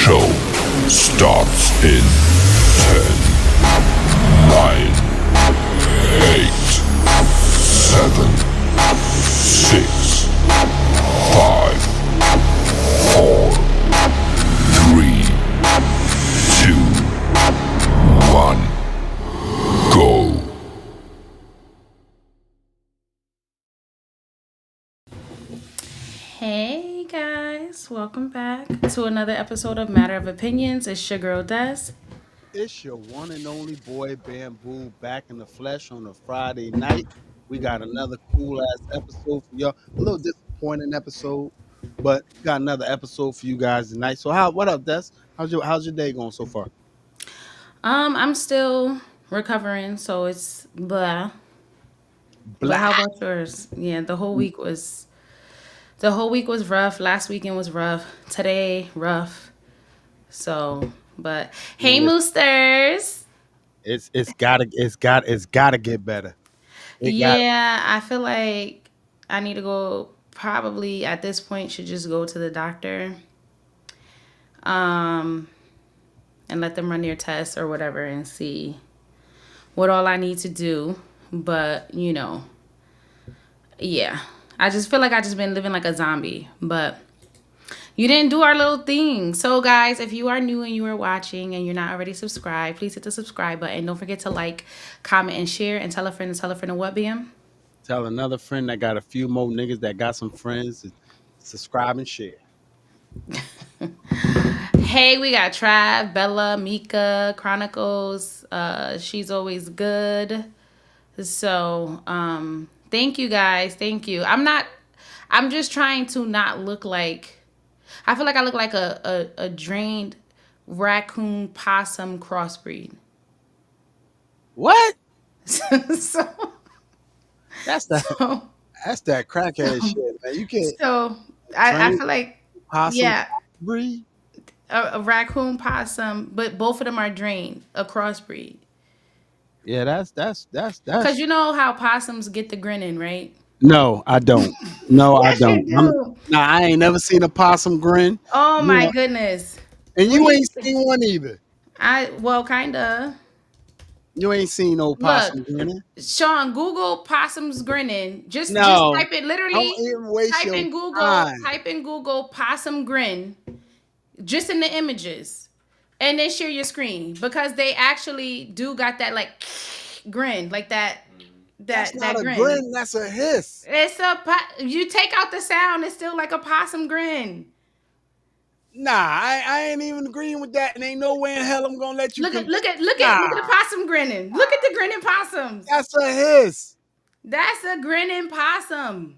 show starts in 10, 9, 8, 7, 6, 5, 4, 3, 2, 1, go. Hey guys, welcome back to another episode of Matter of Opinions. It's your girl Des. It's your one and only boy Bamboo back in the flesh on a Friday night. We got another cool ass episode for y'all. A little disappointing episode, but we got another episode for you guys tonight. So what up, Des? How's your day going so far? I'm still recovering, so it's blah. But Blah. how about yours? Yeah, the whole week was rough. Last weekend was rough. Today rough. So, but hey, Listen, Moosters. it's gotta get better. It got Yeah, I feel like I need to go. Probably at this point, should just go to the doctor. Um, and let them run their tests or whatever and see what all I need to do. But, yeah. I just feel like I just been living like a zombie. But you didn't do our little thing. So guys, if you are new and you are watching and you're not already subscribed, please hit the subscribe button. Don't forget to like, comment, and share and tell a friend of what, BM? tell another friend that got a few more niggas that got some friends to subscribe and share. Hey, we got Trav, Bella, Mika, Chronicles. She's always good. So, thank you guys. Thank you. I'm just trying to not look like, I feel like I look like a drained raccoon possum crossbreed. What? so, That's the so, that's that crackhead so, shit, man. You can't so I train feel like, possum yeah, breed. a raccoon possum, but both of them are drained, a crossbreed. Yeah, Cause that's. you know how possums get the grinning, right? No, I don't. No, I Yes, you don't. do. Nah, I ain't never seen a possum grin. Oh You my know, goodness. and When you you, ain't seen one either. well, kinda. You ain't seen no Look, possum grinning. Sean, Google possums grinning. Just No, type it. don't Literally, even waste type your in Google. time. Type in Google possum grin. Just in the images, and then share your screen because they actually do got that like grin, like that That's that not that a grin. grin. That's a hiss. You take out the sound, it's still like a possum grin. Nah, I ain't even agreeing with that, and ain't no way in hell I'm gonna let you Look at convince. look at look at Nah, look at the possum grinning. Look at the grinning possums. that's a hiss. That's a grinning possum.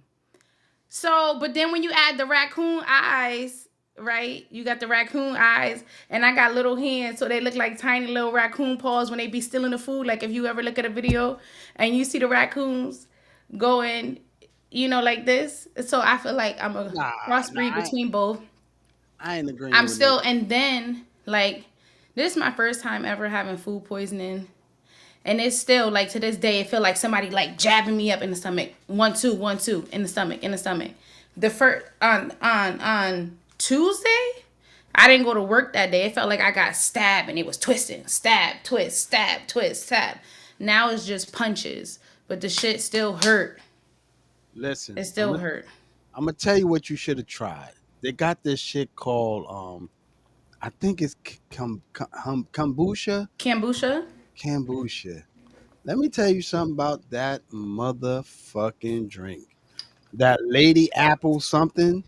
So, but then when you add the raccoon eyes, right? You got the raccoon eyes, and I got little hands, so they look like tiny little raccoon paws when they be stealing the food. Like if you ever look at a video and you see the raccoons going, like this. So I feel like I'm a Nah, crossbreed between both. I ain't agreeing I'm with it. still, and then like this is my first time ever having food poisoning. And it's still like to this day, it feel like somebody like jabbing me up in the stomach. 1 2 1 2 in the stomach, in the stomach. The first on Tuesday, I didn't go to work that day. It felt like I got stabbed and it was twisting, stab, twist, stab, twist, stab. Now it's just punches, but the shit still hurt. It Listen, still hurt. I'm gonna tell you what you should have tried. They got this shit called I think it's kombucha. Kombucha. Kombucha. Let me tell you something about that motherfucking drink. That Lady Apple something.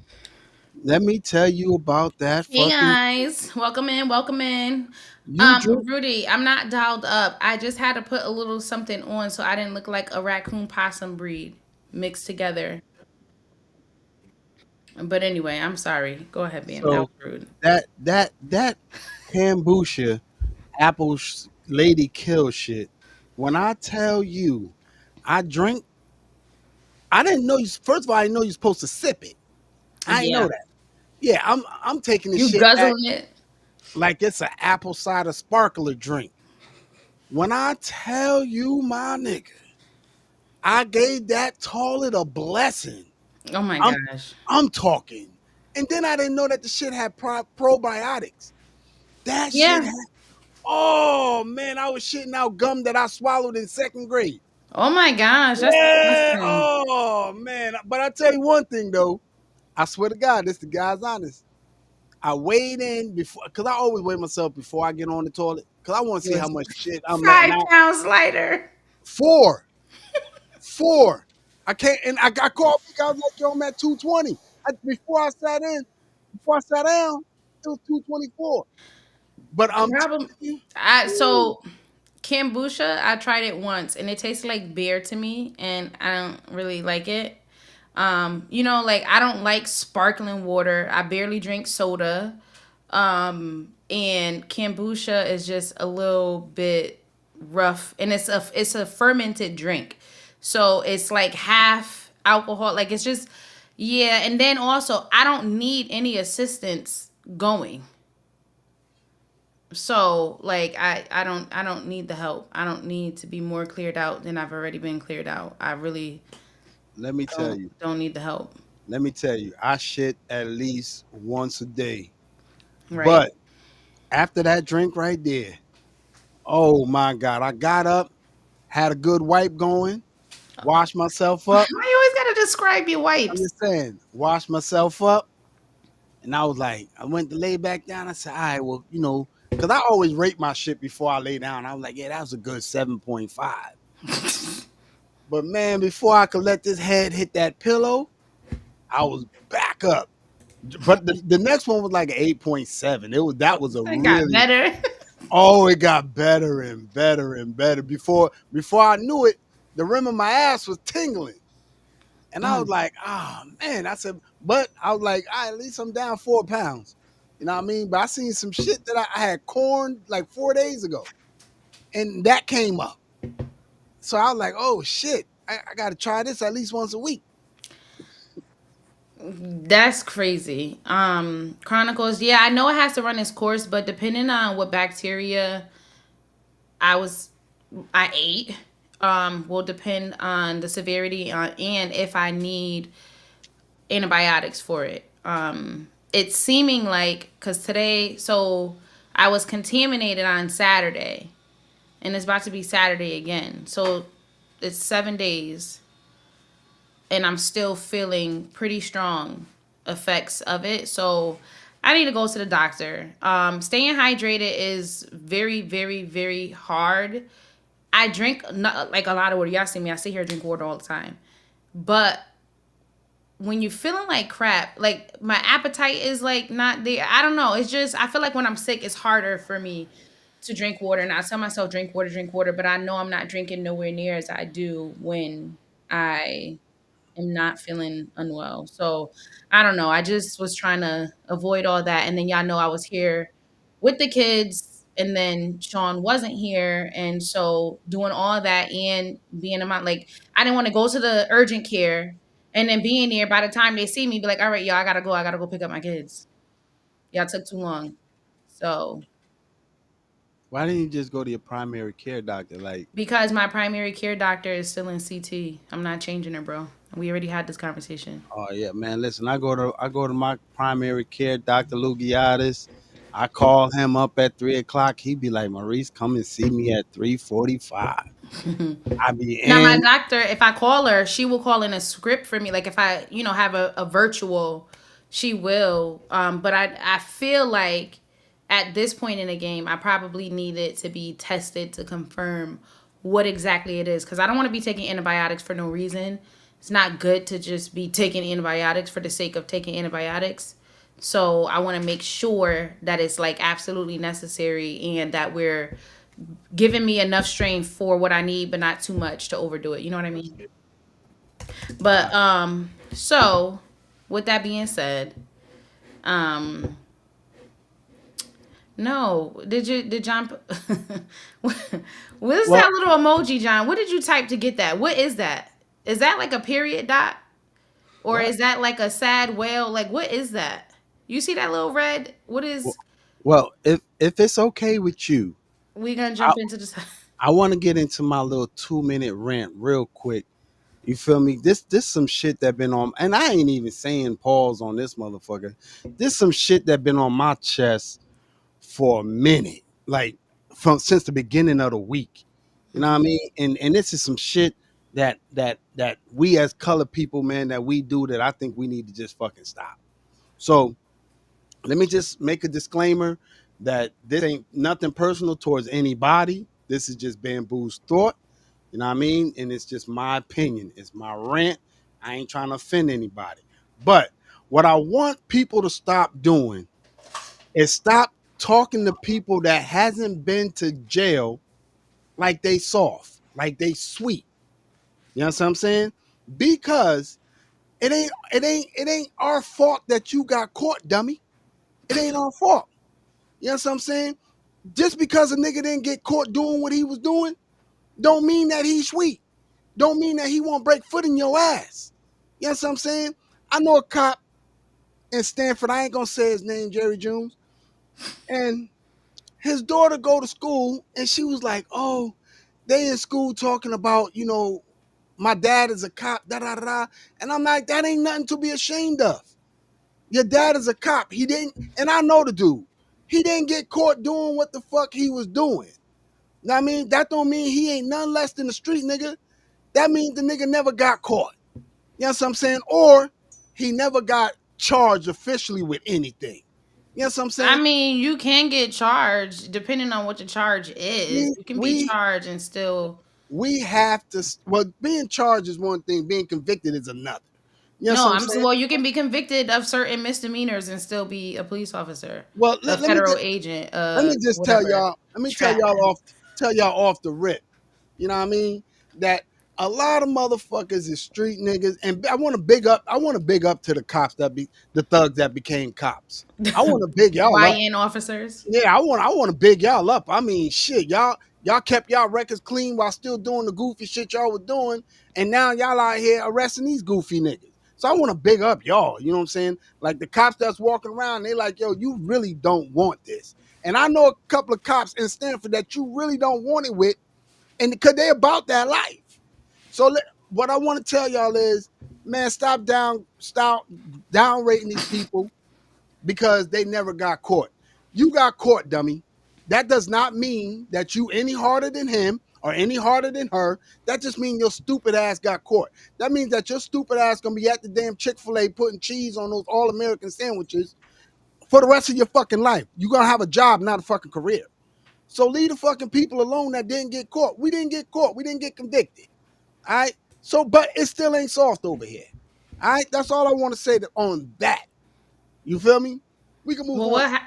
Let me tell you about that Hey fucking. guys, welcome in, welcome in. You drink. Rudy, I'm not dialed up. I just had to put a little something on so I didn't look like a raccoon possum breed mixed together. But anyway, I'm sorry. Go ahead, Bam. That So was rude. that kombucha apple lady kill shit. When I tell you, I drink. I didn't know you. First of all, I didn't know you're supposed to sip it. I didn't know Yeah. that. Yeah, I'm taking this You shit back guzzling it? like it's an apple cider sparkler drink. When I tell you, my nigga, I gave that toilet a blessing. Oh my I'm gosh. I'm talking, and then I didn't know that the shit had probiotics. That shit. Yeah. Oh man, I was shitting out gum that I swallowed in 2nd grade. Oh my gosh, that's Yeah. disgusting. Oh man. But I tell you one thing though. I swear to God, this the guy's honest. I weighed in before, cause I always weigh myself before I get on the toilet, cause I want to It see how was much shit I'm letting five out. pounds lighter. 4, 4. I can't, and I got called because I was like, yo, I'm at 220. Before I sat down, it was 224. But The I'm problem, telling you, ooh, so kombucha, I tried it once and it tasted like beer to me, and I don't really like it. Like I don't like sparkling water. I barely drink soda. And kombucha is just a little bit rough, and it's a fermented drink, so it's like half alcohol. Like it's just yeah, and then also I don't need any assistance going. So like I don't need the help. I don't need to be more cleared out than I've already been cleared out. I really let me tell don't you, don't need the help. I shit at least once a day. Right. But after that drink right there, oh my God, I got up, had a good wipe going, washed myself Why up. you always gotta describe your I'm wipes? just saying, washed myself up. And I was like, I went to lay back down. I said, all right, well, because I always rate my shit before I lay down. I was like, yeah, that was a good 7.5. But man, before I could let this head hit that pillow, I was back up. But the next one was like an 8.7. That was a It got really better. it got better and better and better. Before I knew it, the rim of my ass was tingling. And I was Mm. like, oh man. I said, but I was like, at least I'm down 4 pounds. You know what I mean? But I seen some shit that I had corn like 4 days ago. And that came up. So I was like, oh shit. I gotta try this at least once a week. That's crazy. Chronicles, yeah, I know it has to run its course, but depending on what bacteria I was I ate, will depend on the severity and if I need antibiotics for it. It's seeming like because today, so I was contaminated on Saturday, and it's about to be Saturday again. So it's 7 days, and I'm still feeling pretty strong effects of it. So I need to go to the doctor. Staying hydrated is very, very, very hard. I drink not, like a lot of water. Y'all see me. I sit here and drink water all the time. But when you're feeling like crap, like my appetite is like not there. I don't know. It's just I feel like when I'm sick, it's harder for me to drink water. And I tell myself drink water, but I know I'm not drinking nowhere near as I do when I am not feeling unwell. So I don't know. I just was trying to avoid all that. And then y'all know I was here with the kids, and then Sean wasn't here. And so doing all that and being in my like I didn't want to go to the urgent care and then being there by the time they see me, be like, all right, y'all, I gotta go pick up my kids. Y'all took too long. So Why didn't you just go to your primary care doctor? Like, because my primary care doctor is still in CT, I'm not changing her, bro. We already had this conversation. oh yeah, man. Listen, I go to my primary care, Dr. Lugiatis. I call him up at 3 o'clock. He'd be like, Maurice, come and see me at 3:45. I be Now my in. doctor, if I call her, she will call in a script for me. Like if I, have a virtual, she will. But I feel like at this point in the game, I probably need it to be tested to confirm what exactly it is. Because I don't want to be taking antibiotics for no reason. It's not good to just be taking antibiotics for the sake of taking antibiotics. So I want to make sure that it's like absolutely necessary and that we're giving me enough strain for what I need, but not too much to overdo it. You know what I mean? But so with that being said, um, no, did John? What is Well, that little emoji, John? What did you type to get that? What is that? Is that like a period dot, or what? is that like a sad whale? Like what is that? You see that little red? What is? Well, if it's okay with you, We gonna I, jump into this? I want to get into my little 2 minute rant real quick. You feel me? This some shit that been on, and I ain't even saying pause on this motherfucker. This some shit that been on my chest for a minute, like from since the beginning of the week. You know what I mean? And this is some shit that we as colored people, man, that we do that I think we need to just fucking stop. So let me just make a disclaimer that this ain't nothing personal towards anybody. This is just Bamboo's thought. You know what I mean? And it's just my opinion. It's my rant. I ain't trying to offend anybody. But what I want people to stop doing is stop talking to people that hasn't been to jail like they soft, like they sweet. You know what I'm saying? Because it ain't our fault that you got caught, dummy. It ain't our fault. You know what I'm saying? Just because a nigga didn't get caught doing what he was doing, don't mean that he's sweet. Don't mean that he won't break foot in your ass. You know what I'm saying? I know a cop in Stanford. I ain't gonna say his name, Jerry Jones. And his daughter go to school, and she was like, "Oh, they in school talking about, my dad is a cop, da da da." And I'm like, that ain't nothing to be ashamed of. Your dad is a cop. He didn't, and I know the dude. He didn't get caught doing what the fuck he was doing. Know what I mean? That don't mean he ain't none less than a street nigga. That means the nigga never got caught. You know what I'm saying? Or he never got charged officially with anything. You know what I'm I saying? mean, you can get charged depending on what the charge is. We You can be we charged and still. we have to. Well, being charged is one thing. Being convicted is another. You know what No, I'm I'm so saying? well. You can be convicted of certain misdemeanors and still be a police officer, Well, a federal agent, let me just tell whatever. y'all. Let me Trap. tell y'all off the rip. You know what I mean? That a lot of motherfuckers is street niggas, and I want to big up. I want to big up to the cops that be the thugs that became cops. I want to big y'all up. YN officers. Yeah, I want to big y'all up. I mean, shit, y'all kept y'all records clean while still doing the goofy shit y'all was doing, and now y'all out here arresting these goofy niggas. So I want to big up y'all. You know what I'm saying? Like the cops that's walking around, they like, yo, you really don't want this. And I know a couple of cops in Stanford that you really don't want it with, and because they about that life. So what I want to tell y'all is, man, stop down rating these people because they never got caught. You got caught, dummy. That does not mean that you any harder than him or any harder than her. That just means your stupid ass got caught. That means that your stupid ass gonna be at the damn Chick-fil-A putting cheese on those all-American sandwiches for the rest of your fucking life. You're gonna have a job, not a fucking career. So leave the fucking people alone that didn't get caught. We didn't get caught. We didn't get convicted. All right. So, but it still ain't soft over here. All right. That's all I want to say on that. You feel me? We can move Well, on.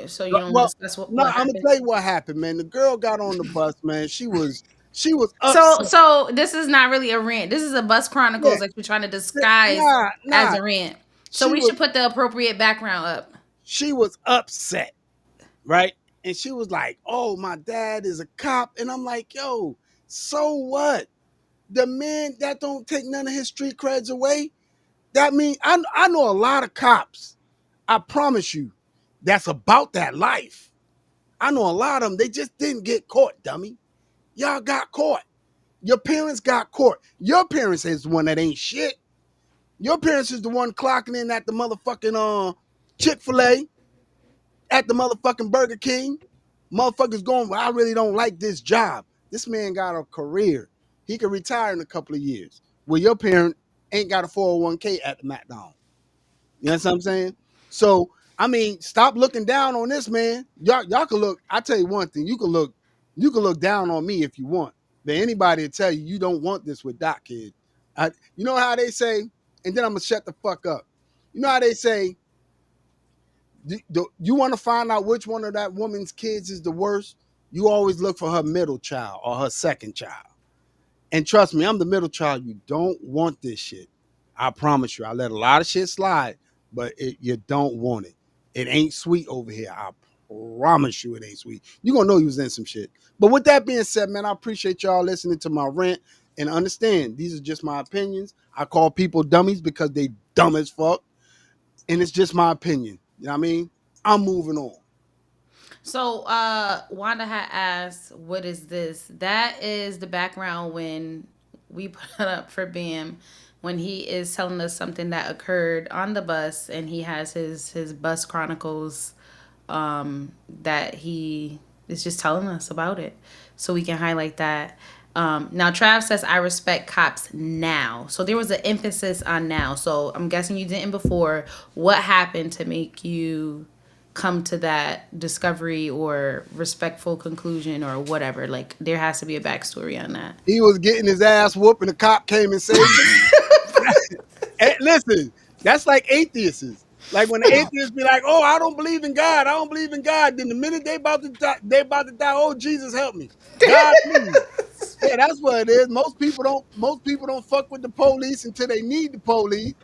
so you don't Well, discuss no, what I'm gonna happened. tell you what happened, man. The girl got on the bus, man. She was So, upset. so this is not really a rant. This is a bus Yeah, chronicles that you're trying to disguise nah, as nah. a rant. So She we was should put the appropriate background up. she was upset, right? And she was like, "Oh, my dad is a cop," and I'm like, "Yo, so what? The man that don't take none of his street creds away. That means I know a lot of cops. I promise you, that's about that life. I know a lot of them. They just didn't get caught, dummy. Y'all got caught. Your parents got caught. Your parents is the one that ain't shit. Your parents is the one clocking in at the motherfucking Chick-fil-A, at the motherfucking Burger King. Motherfuckers going, well, I really don't like this job. This man got a career. He could retire in a couple of years. Well, your parent ain't got a 401k at the McDonald's. You know what I'm saying? So, I mean, stop looking down on this man. Y'all can look. I tell you one thing, you can look down on me if you want. But anybody will tell you you don't want this with Doc Kid. You know how they say, and then I'm gonna shut the fuck up. You know how they say, you want to find out which one of that woman's kids is the worst? You always look for her middle child or her second child. And trust me, I'm the middle child. You don't want this shit. I promise you. I let a lot of shit slide, but you don't want it. It ain't sweet over here. I promise you it ain't sweet. You're going to know you was in some shit. But with that being said, man, I appreciate y'all listening to my rant and understand these are just my opinions. I call people dummies because they dumb as fuck. And it's just my opinion. You know what I mean? I'm moving on. So, Wanda had asked, "What is this?" That is the background when we put up for Bam when he is telling us something that occurred on the bus, and he has his bus chronicles that he is just telling us about it, so we can highlight that. Now Trav says I respect cops now, so there was an emphasis on now. So I'm guessing you didn't before. What happened to make you come to that discovery or respectful conclusion or whatever? Like there has to be a backstory on that. He was getting his ass whooped, and the cop came and saved him. And listen, that's like atheists. Like when the atheists be like, "Oh, I don't believe in God. I don't believe in God." Then the minute they about to die, "Oh, Jesus, help me, God, please." Yeah, that's what it is. Most people don't. Most people don't fuck with the police until they need the police,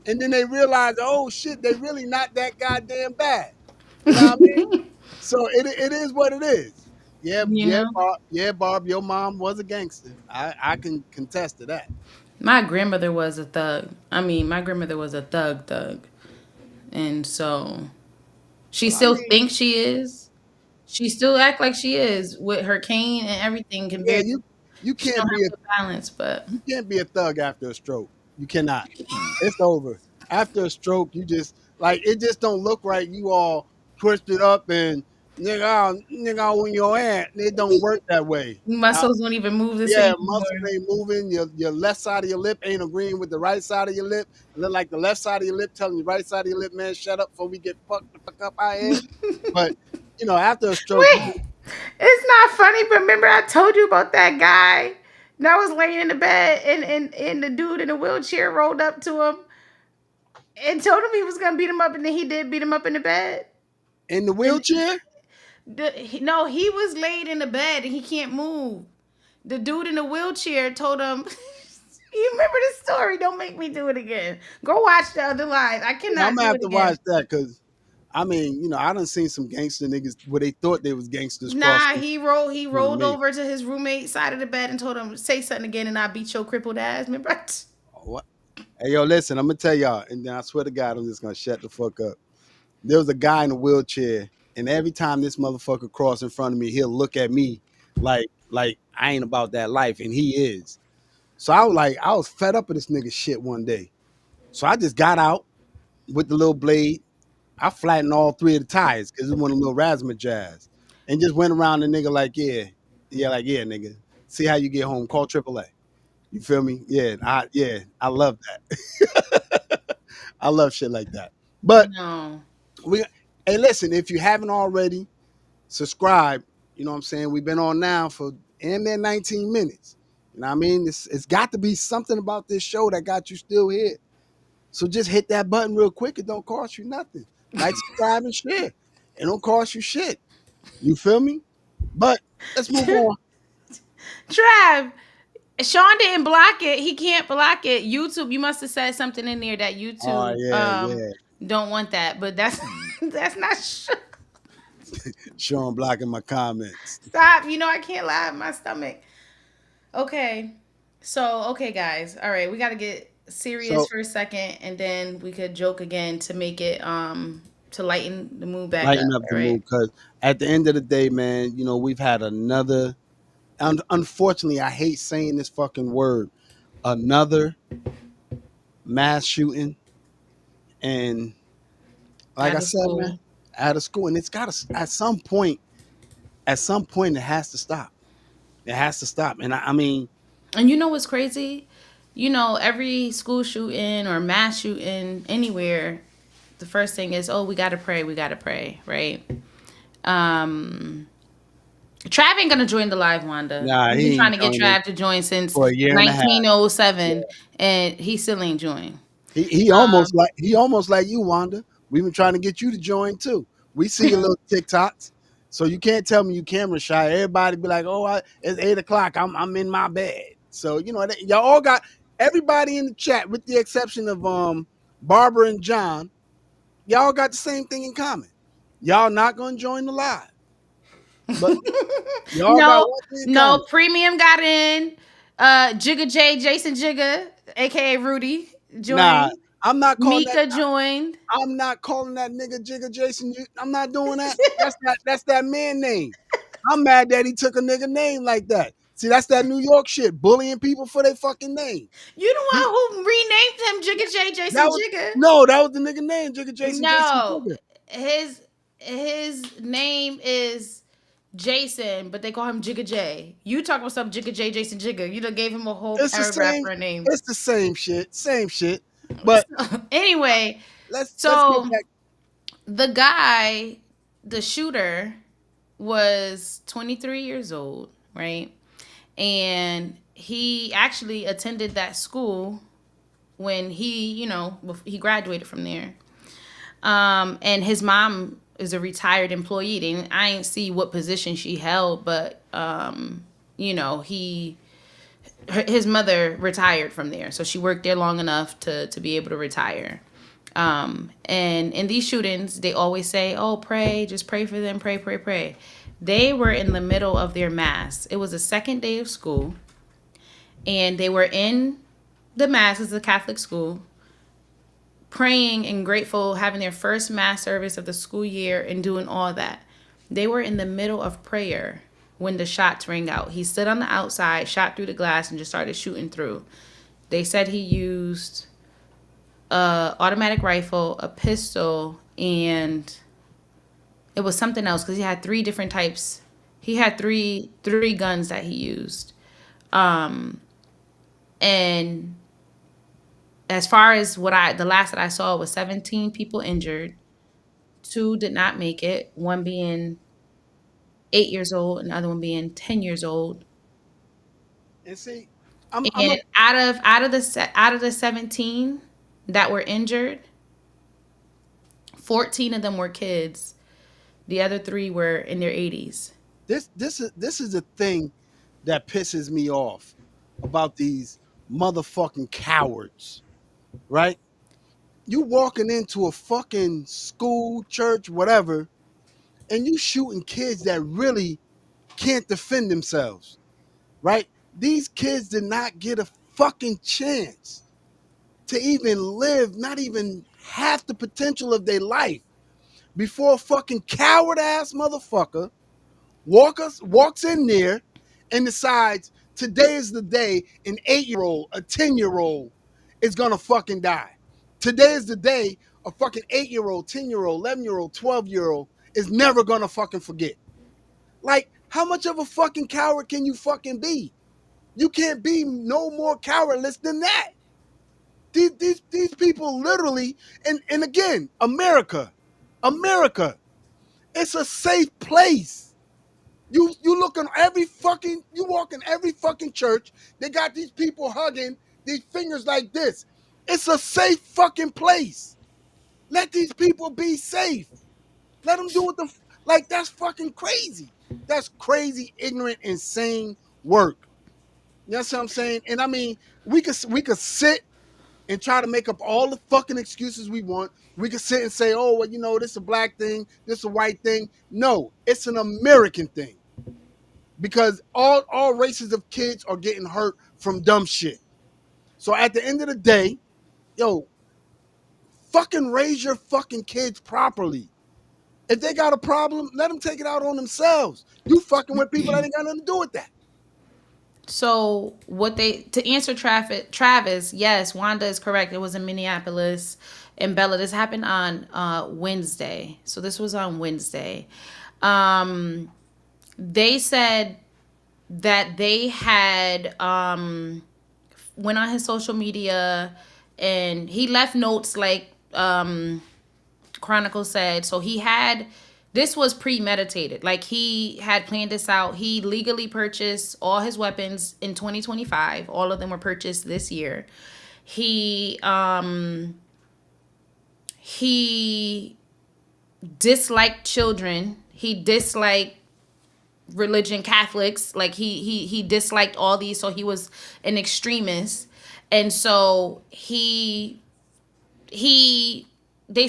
and then they realize, "Oh shit, they really not that goddamn bad." You know what I mean? So it is what it is. Yeah, You yeah, know, Barb. Your mom was a gangster. I can contest to that. my grandmother was a thug. I mean, my grandmother was a thug, and so she Well, I still mean, thinks she is. She still act like she is with her cane and everything. Can yeah, barely. you She don't can't be have good balance, but you can't be a thug after a stroke. You cannot. It's over. After a stroke, you just like it just don't look right. You all twisted up and nigga on your aunt. It don't work that way. muscles don't even move the Yeah, same muscles anymore. ain't moving. Your left side of your lip ain't agreeing with the right side of your lip. It look like the left side of your lip telling the right side of your lip, man, shut up before we get fucked the fuck up out here. But after a stroke, you Wait, it's not funny, but remember I told you about that guy that was laying in the bed and the dude in the wheelchair rolled up to him and told him he was gonna beat him up, and then he did beat him up in the bed. in the And wheelchair. no, he was laid in the bed and he can't move. The dude in the wheelchair told him, "You remember the story? Don't make me do it again. Go watch the other live. I Yeah, I'm cannot gonna do have it to again." watch that because I mean, I done seen some gangster niggas where they thought they was gangsters cross Nah, in he front of rolled me. over to his roommate's side of the bed and told him, "Say something again and I'll beat your crippled ass." Remember? What? Hey, yo, listen, I'm gonna tell y'all, and then I swear to God, I'm just gonna shut the fuck up. There was a guy in a wheelchair, and every time this motherfucker cross in front of me, he'll look at me like I ain't about that life, and he is. So I was fed up with this nigga shit one day. So I just got out with the little blade. I flattened all three of the tires because it was one of the little Razmat and just went around the nigga like, yeah, nigga. See how you get home. Call AAA. You feel me? I love that. I love shit like that. But No. we hey, listen, if you haven't already, subscribe. You know what I'm saying? We've been on now for in there 19 minutes. You know what I mean? It's got to be something about this show that got you still here. So just hit that button real quick. It don't cost you nothing. Like, subscribe, and share. It don't cost you shit. You feel me? But let's move on. Trav, Sean didn't block it. He can't block it. YouTube, you must have said something in there that Oh YouTube yeah. don't want that. But that's that's not Sean blocking my comments. stop. You know I can't lie in my stomach. Okay. So, okay, guys. All right, we got to get serious So for a second and then we could joke again to make it to lighten the mood back up, lighten up all the right? mood, because at the end of the day, man, we've had another. Unfortunately, I hate saying this fucking word. Another mass shooting, and like I Out of said, man, school. out of school, and it's got to at some point. At some point, it has to stop. It has to stop, and I mean, And you know what's crazy? You know, every school shooting or mass shooting anywhere, the first thing is, "Oh, we got to pray," right? Um Trav ain't gonna join the live, Wanda. nah, We've been he trying ain't to get joining Trav to join since for a year and a half. 1907, and he still ain't joined. He almost like you, Wanda. We've been trying to get you to join too. We see your little TikToks, so you can't tell me you camera shy. Everybody be like, "Oh, it's 8 o'clock. I'm in my bed." So y'all all got everybody in the chat, with the exception of Barbara and John. Y'all got the same thing in common. Y'all not gonna join the live, but y'all got No, one thing in no, common. premium got in. Jigga J, Jason Jigga, aka Rudy, Nah, joined. I'm not calling that. Mika joined. I'm not calling that nigga Jigga Jason. I'm not doing that. That's that man name. I'm mad that he took a nigga name like that. See, that's that New York shit, bullying people for their fucking name. You the He one who renamed him Jigga J, that Jason was Jigga. no, that was the nigga name, Jigga Jason No, Jigga. his his name is Jason, but they call him Jigga J. You talk about some Jigga J, Jason Jigga. You done gave him a whole It's the paragraph same. for a name. It's the same shit. Same shit. But Anyway, let's get so back. the guy, the shooter, was 23 years old, right? And he actually attended that school when he graduated from there. And his mom is a retired employee. And I ain't see what position she held, but his mother retired from there, so she worked there long enough to be able to retire. And in these shootings, they always say, "Oh, pray, just pray for them, pray, pray, pray." They were in the middle of their mass. It was the second day of school, and they were in the mass. It's a Catholic school, praying and grateful, having their first mass service of the school year and doing all that. They were in the middle of prayer when the shots rang out. He stood on the outside, shot through the glass, and just started shooting through. They said he used a automatic rifle, a pistol, and it was something else because he had three different types. He had three guns that he used. And as far as the last that I saw was 17 people injured. 2 did not make it, one being 8 years old and the other one being 10 years old. And see, I'm a, And out of the 17 that were injured, 14 of them were kids. The other 3 were in their 80s. this is the thing that pisses me off about these motherfucking cowards, right? You walking into a fucking school, church, whatever, and you shooting kids that really can't defend themselves, right? These kids did not get a fucking chance to even live, not even half the potential of their life before a fucking coward ass motherfucker walks in there and decides today is the day an 8-year-old, a 10-year-old is gonna fucking die. Today is the day a fucking 8-year-old, 10-year-old, 11-year-old, 12-year-old is never gonna fucking forget. Like, how much of a fucking coward can you fucking be? You can't be no more cowardless than that. These people literally, and again, America, it's a safe place. You look in you walk in every fucking church, they got these people hugging these fingers like this. It's a safe fucking place. Let these people be safe. Let them do what like, that's fucking crazy. That's crazy, ignorant, insane work. You know what I'm saying? And I mean, we could sit and try to make up all the fucking excuses we want. We could sit and say, oh, well, this is a black thing, this is a white thing. No, it's an American thing. Because all races of kids are getting hurt from dumb shit. So at the end of the day, yo, fucking raise your fucking kids properly. If they got a problem, let them take it out on themselves. You fucking with people that ain't got nothing to do with that. So to answer Travis, yes, Wanda is correct. It was in Minneapolis. And Bella, this happened on Wednesday. So this was on Wednesday. They said that they had went on his social media and he left notes like Chronicle said. So this was premeditated. Like, he had planned this out. He legally purchased all his weapons in 2025. All of them were purchased this year. He disliked children. He disliked religion, Catholics. Like, he disliked all these. So he was an extremist. And so they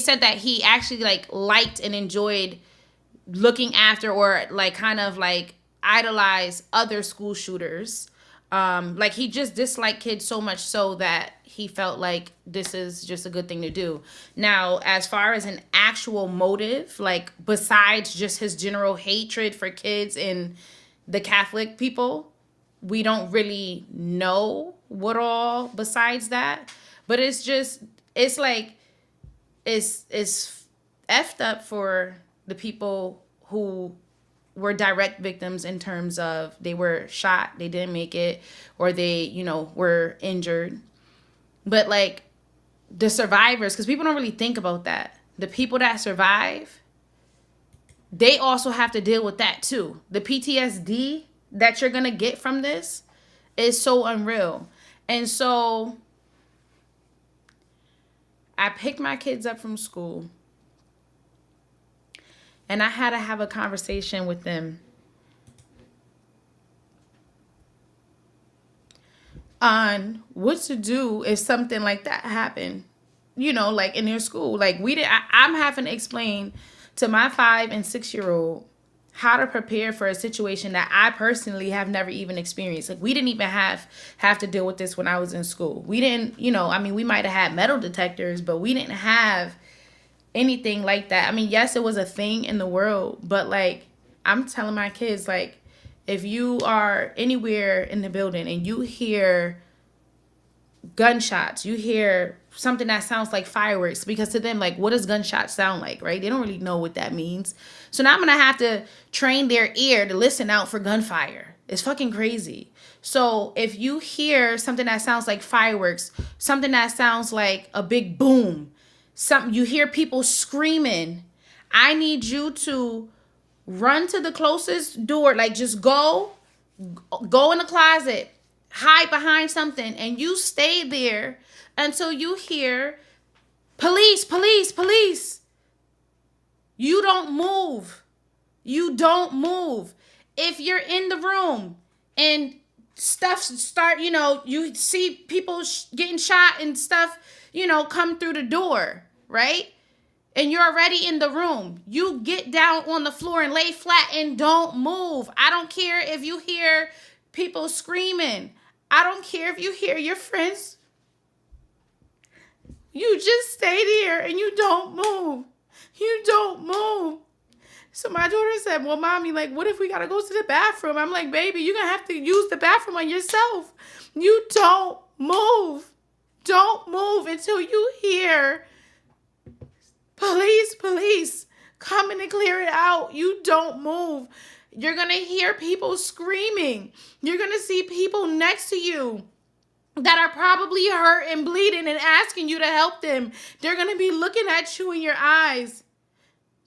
said that he actually liked and enjoyed looking after, or kind of idolize other school shooters. Like, he just disliked kids so much so that he felt like this is just a good thing to do. Now, as far as an actual motive, besides just his general hatred for kids and the Catholic people, we don't really know what all besides that. But it's effed up for the people who were direct victims in terms of they were shot, they didn't make it, or they, were injured. But like the survivors, because people don't really think about that. The people that survive, they also have to deal with that too. The PTSD that you're gonna get from this is so unreal. And so I picked my kids up from school and I had to have a conversation with them on what to do if something like that happened, like in their school. Like I'm having to explain to my 5 and 6 year old how to prepare for a situation that I personally have never even experienced. Like we didn't even have to deal with this when I was in school. We didn't, we might have had metal detectors, but we didn't have anything like that. I mean, yes, it was a thing in the world, but like I'm telling my kids, like, if you are anywhere in the building and you hear gunshots, you hear something that sounds like fireworks, because to them, like, what does gunshots sound like, right? They don't really know what that means. So now I'm gonna have to train their ear to listen out for gunfire. It's fucking crazy. So if you hear something that sounds like fireworks, something that sounds like a big boom, something you hear people screaming, I need you to run to the closest door. Like, just go in the closet, hide behind something, and you stay there until you hear police, police, police. You don't move. You don't move. If you're in the room and stuff start, you see people getting shot and stuff, come through the door, right? And you're already in the room, you get down on the floor and lay flat and don't move. I don't care if you hear people screaming. I don't care if you hear your friends. You just stay there and you don't move. You don't move. So my daughter said, well, mommy, like, what if we got to go to the bathroom? I'm like, baby, you're going to have to use the bathroom on yourself. You don't move. Don't move until you hear police, police, coming to clear it out. You don't move. You're going to hear people screaming. You're going to see people next to you that are probably hurt and bleeding and asking you to help them. They're going to be looking at you in your eyes,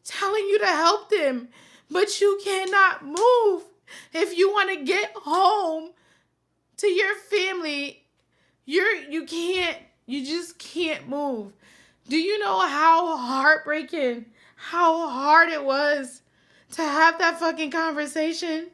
telling you to help them, but you cannot move. If you want to get home to your family, you can't. You just can't move. Do you know how heartbreaking, how hard it was to have that fucking conversation?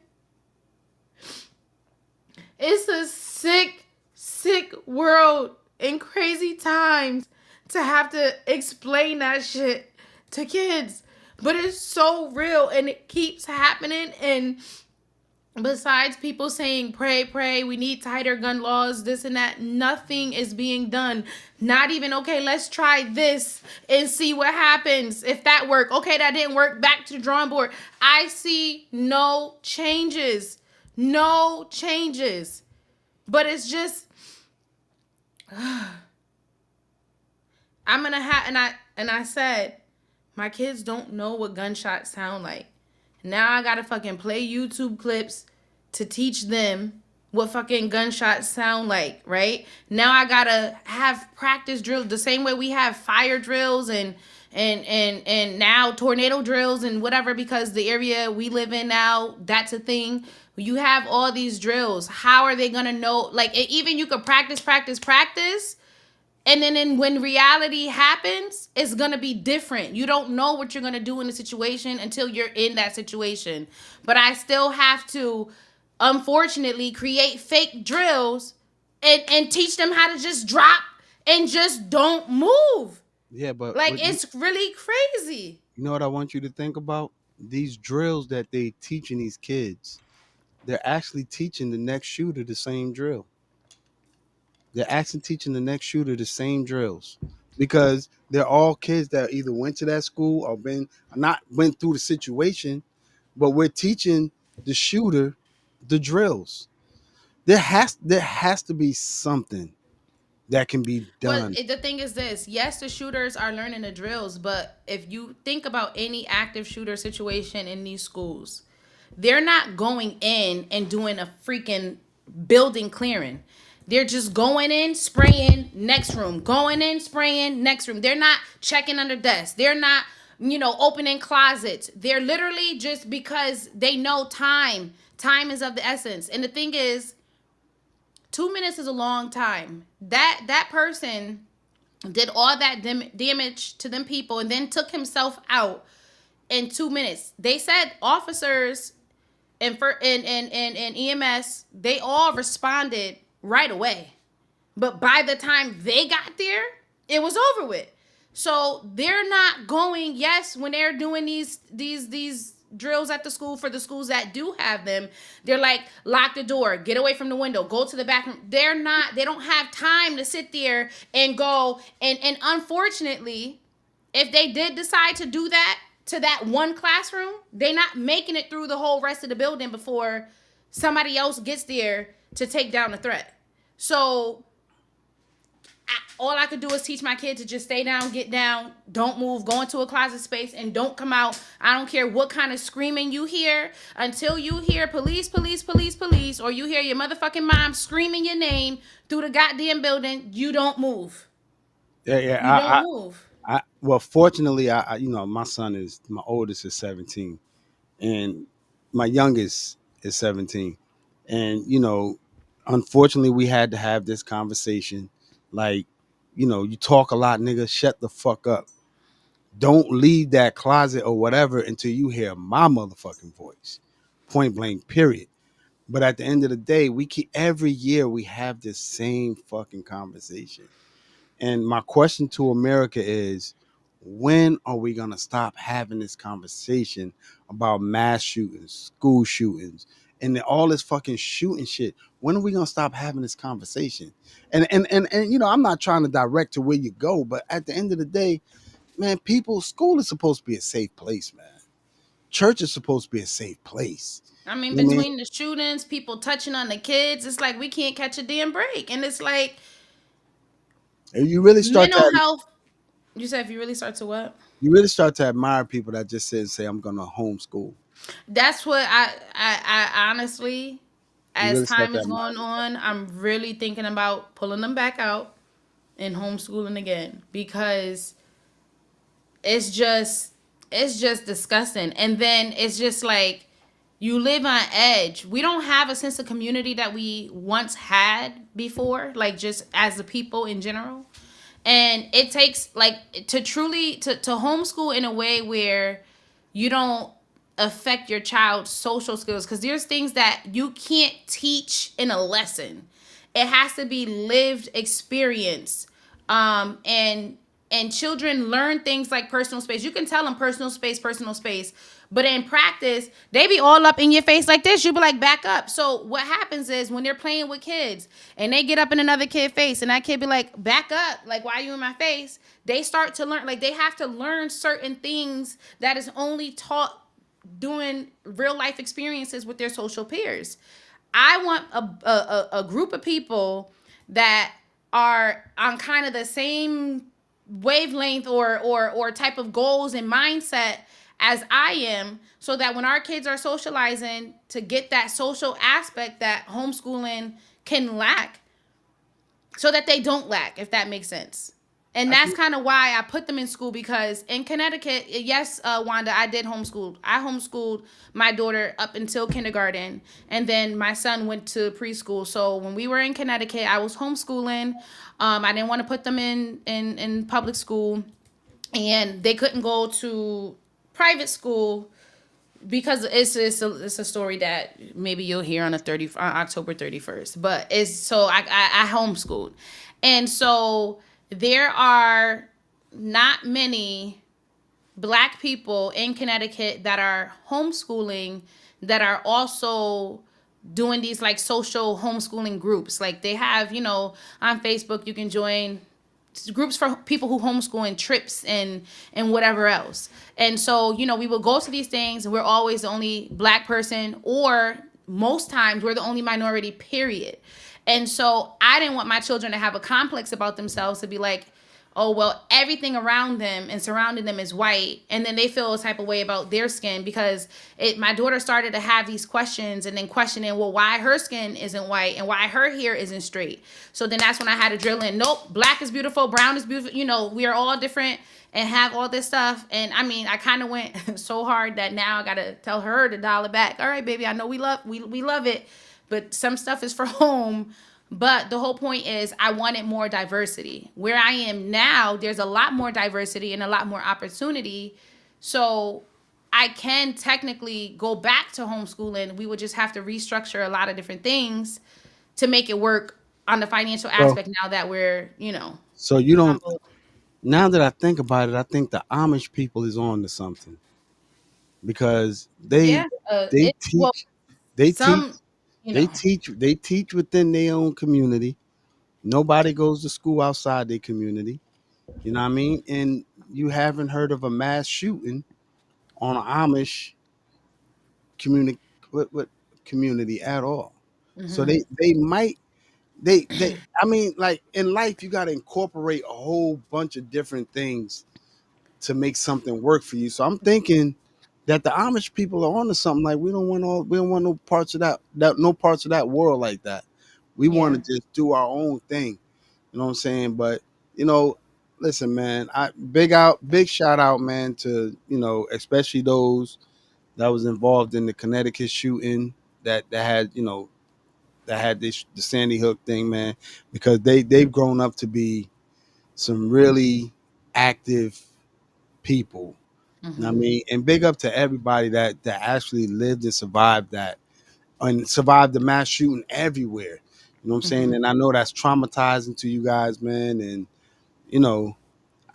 It's a sick, sick world in crazy times to have to explain that shit to kids. But it's so real and it keeps happening. And besides people saying, pray, pray, we need tighter gun laws, this and that, nothing is being done. Not even, okay, let's try this and see what happens. If that worked, okay, that didn't work, back to the drawing board. I see no changes. No changes. But it's just, I'm going to have, and I said, my kids don't know what gunshots sound like. Now I gotta fucking play YouTube clips to teach them what fucking gunshots sound like, right? Now I gotta have practice drills the same way we have fire drills and now tornado drills and whatever, because the area we live in now, that's a thing. You have all these drills. How are they gonna know? Like, even you could practice, and then when reality happens, it's going to be different. You don't know what you're going to do in the situation until you're in that situation. But I still have to, unfortunately, create fake drills and teach them how to just drop and just don't move. Yeah, but like, it's really crazy. You know what I want you to think about? These drills that they teaching these kids, they're actually teaching the next shooter the same drill. They're actually teaching the next shooter the same drills, because they're all kids that either went to that school or not went through the situation, but we're teaching the shooter the drills. There has to be something that can be But done. the thing is this: yes, the shooters are learning the drills, but if you think about any active shooter situation in these schools, they're not going in and doing a freaking building clearing. They're just going in, spraying, next room, going in, spraying, next room. They're not checking under desks. They're not, opening closets. They're literally just because they know time. Time is of the essence. And the thing is, 2 minutes is a long time. That person did all that damage to them people and then took himself out in 2 minutes. They said officers and EMS, they all responded right away. But by the time they got there, it was over with. So they're not going, yes, when they're doing these drills at the school for the schools that do have them, they're like, lock the door, get away from the window, go to the back room. They don't have time to sit there and go. And unfortunately, if they did decide to do that to that one classroom, they're not making it through the whole rest of the building before somebody else gets there to take down the threat. So all I could do is teach my kid to just stay down, get down, don't move, go into a closet space, and don't come out. I don't care what kind of screaming you hear. Until you hear police, police, police, police, or you hear your motherfucking mom screaming your name through the goddamn building, you don't move. Yeah, You don't move. well, fortunately, my my oldest is 17, and my youngest is 17, and unfortunately, we had to have this conversation. Like, you talk a lot, nigga. Shut the fuck up. Don't leave that closet or whatever until you hear my motherfucking voice. Point blank. Period. But at the end of the day, every year we have this same fucking conversation. And my question to America is, when are we going to stop having this conversation about mass shootings, school shootings, and all this fucking shooting shit? When are we going to stop having this conversation? And I'm not trying to direct to where you go, but at the end of the day, man, school is supposed to be a safe place, man. Church is supposed to be a safe place. I mean, You know what I mean? between the shootings, people touching on the kids, it's like we can't catch a damn break. And it's like And you really start mental to health. You said if you really start to what? admire people that just sit and say, I'm gonna homeschool. That's what I honestly, You as really start time to is admire going on, I'm really thinking about pulling them back out and homeschooling again because it's just disgusting. And then it's just like you live on edge. We don't have a sense of community that we once had before, like just as a people in general. And it takes like to truly to homeschool in a way where you don't affect your child's social skills, because there's things that you can't teach in a lesson. It has to be lived experience. And children learn things like personal space. You can tell them personal space, personal space. But in practice, they be all up in your face like this. You be like, back up. So what happens is when they're playing with kids and they get up in another kid's face and that kid be like, back up. Like, why are you in my face? They start to learn, like they have to learn certain things that is only taught doing real life experiences with their social peers. I want a group of people that are on kind of the same wavelength or type of goals and mindset as I am, so that when our kids are socializing, to get that social aspect that homeschooling can lack, so that they don't lack, if that makes sense. And that's kind of why I put them in school, because in Connecticut, yes, Wanda, I did homeschool. I homeschooled my daughter up until kindergarten, and then my son went to preschool. So when we were in Connecticut, I was homeschooling. I didn't want to put them in public school, and they couldn't go to private school because it's a story that maybe you'll hear on October 31st. But it's so I homeschooled, and so there are not many Black people in Connecticut that are homeschooling that are also doing these like social homeschooling groups. Like they have, on Facebook you can join groups for people who homeschool and trips and whatever else. And so, we will go to these things and we're always the only Black person, or most times we're the only minority, period. And so I didn't want my children to have a complex about themselves, to be like, oh well, everything around them and surrounding them is white, and then they feel a type of way about their skin, because my daughter started to have these questions, and then questioning, well, why her skin isn't white and why her hair isn't straight. So then that's when I had to drill in, nope, black is beautiful, brown is beautiful, we are all different and have all this stuff. And I mean, I kind of went so hard that now I gotta tell her to dial it back. All right, baby, I know we love it, but some stuff is for home. But the whole point is, I wanted more diversity. Where I am now, there's a lot more diversity and a lot more opportunity. So I can technically go back to homeschooling. We would just have to restructure a lot of different things to make it work on the financial So, aspect, now that we're, so you on don't. both. Now that I think about it, I think the Amish people is on to something because Yeah. they Well, teach they teach some, they teach within their own community. Nobody goes to school outside their community. You know what I mean? And you haven't heard of a mass shooting on an Amish community what community at all. So hmm they might they I mean, like in life you got to incorporate a whole bunch of different things to make something work for you. So I'm thinking that the Amish people are onto something. Like we don't want no parts of no parts of that world like that. We want yeah. to just do our own thing. You know what I'm saying? But you know, listen, man, big shout out, man, to especially those that was involved in the Connecticut shooting that had that had this the Sandy Hook thing, man, because they've grown up to be some really active people. You know what I hmm mean? And big up to everybody that actually lived and survived that and survived the mass shooting everywhere. You know what I'm saying? hmm And I know that's traumatizing to you guys, man. And you know,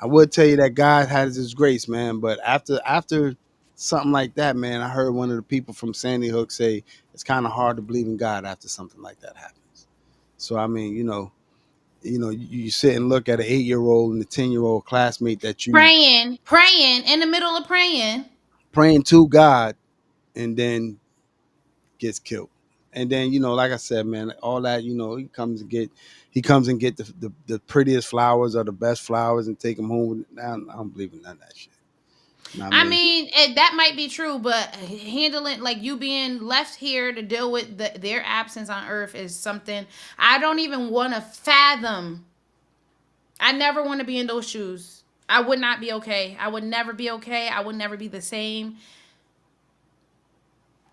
I would tell you that God has His grace, man. But after something like that, man, I heard one of the people from Sandy Hook say it's kind of hard to believe in God after something like that happens. So I mean, you sit and look at an 8-year-old and a 10-year-old classmate that you Praying in the middle of praying. praying to God, and then gets killed. And then, like I said, man, all that, he comes and get the prettiest flowers or the best flowers and take them home. I don't believe in none of that shit. You know what I I mean? mean, that might be true, but handling, like, you being left here to deal with their absence on Earth is something I don't even want to fathom. I never want to be in those shoes. I would not be okay. I would never be okay. I would never be the same.